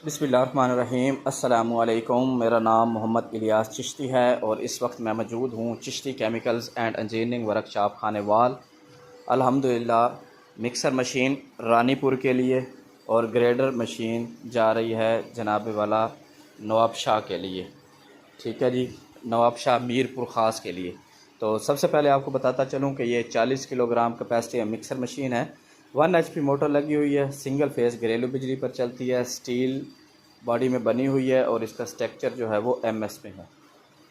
बिस्मिल्लाहिर्रहमानिर्रहीम। अस्सलामुअलैकुम। मेरा नाम मोहम्मद इलियास चिश्ती है और इस वक्त मैं मौजूद हूँ Chishti chemicals and engineering workshop Khanewal. अल्हम्दुलिल्लाह मिक्सर मशीन रानीपुर के लिए और ग्रेडर मशीन जा रही है जनाब वाला नवाब शाह के लिए। ठीक है जी, नवाब शाह मीरपुर ख़ास के लिए। तो सबसे पहले आपको बताता चलूँ कि ये 40 किलोग्राम कैपेसिटी मिक्सर मशीन है। 1 HP मोटर लगी हुई है, सिंगल फेस घरेलू बिजली पर चलती है, स्टील बॉडी में बनी हुई है और इसका स्ट्रक्चर जो है वो MS में है।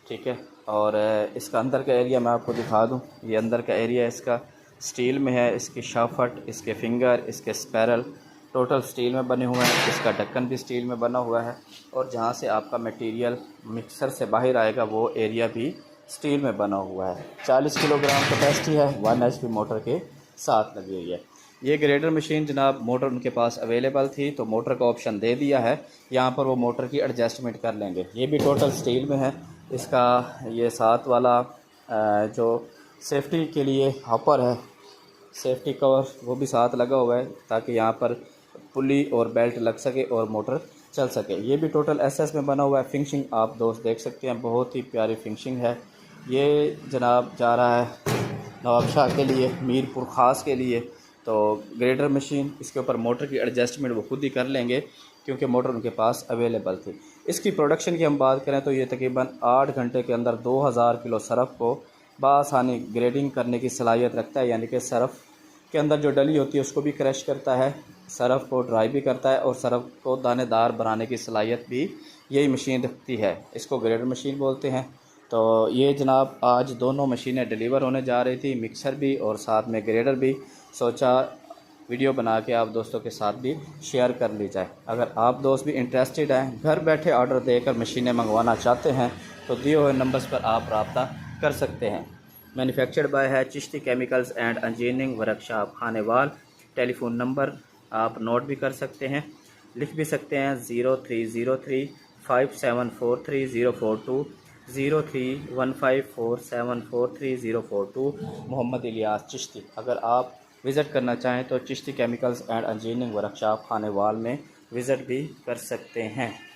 ठीक है, और इसका अंदर का एरिया मैं आपको दिखा दूं। ये अंदर का एरिया इसका स्टील में है, इसकी शाफट, इसके फिंगर, इसके स्पैरल टोटल स्टील में बने हुए हैं। इसका ढक्कन भी स्टील में बना हुआ है और जहाँ से आपका मटेरियल मिक्सर से बाहर आएगा वो एरिया भी स्टील में बना हुआ है। 40 किलोग्राम कैपेसिटी है, 1 HP मोटर के साथ लगी हुई है। ये ग्रेडर मशीन जनाब मोटर उनके पास अवेलेबल थी तो मोटर का ऑप्शन दे दिया है, यहाँ पर वो मोटर की एडजस्टमेंट कर लेंगे। ये भी टोटल स्टील में है। इसका ये साथ वाला जो सेफ्टी के लिए हॉपर है, सेफ्टी कवर, वो भी साथ लगा हुआ है ताकि यहाँ पर पुली और बेल्ट लग सके और मोटर चल सके। ये भी टोटल SS में बना हुआ है। फिनिशिंग आप दोस्त देख सकते हैं, बहुत ही प्यारी फिनिशिंग है। ये जनाब जा रहा है नवाब शाह के लिए, मीरपुर ख़ास के लिए। तो ग्रेडर मशीन, इसके ऊपर मोटर की एडजस्टमेंट वो खुद ही कर लेंगे क्योंकि मोटर उनके पास अवेलेबल थी। इसकी प्रोडक्शन की हम बात करें तो ये तकरीबन 8 घंटे के अंदर 2000 किलो सरफ़ को बआसानी ग्रेडिंग करने की सलाहियत रखता है, यानी कि सरफ़ के अंदर जो डली होती है उसको भी क्रश करता है, सरफ़ को ड्राई भी करता है और सरफ़ को दानेदार बनाने की सलाहियत भी यही मशीन रखती है। इसको ग्रेडर मशीन बोलते हैं। तो ये जनाब आज दोनों मशीनें डिलीवर होने जा रही थी, मिक्सर भी और साथ में ग्रेडर भी। सोचा वीडियो बना के आप दोस्तों के साथ भी शेयर कर ली जाए। अगर आप दोस्त भी इंटरेस्टेड हैं, घर बैठे ऑर्डर देकर मशीनें मंगवाना चाहते हैं तो दिए हुए नंबर्स पर आप रब्ता कर सकते हैं। मैन्युफैक्चर्ड बाय है Chishti chemicals and engineering workshop Khanewal. Telephone number आप नोट भी कर सकते हैं, लिख भी सकते हैं 0303 5743 042 03154743 मोहम्मद इलियास चिश्ती। अगर आप विज़िट करना चाहें तो Chishti chemicals and engineering workshop Khanewal में विज़िट भी कर सकते हैं।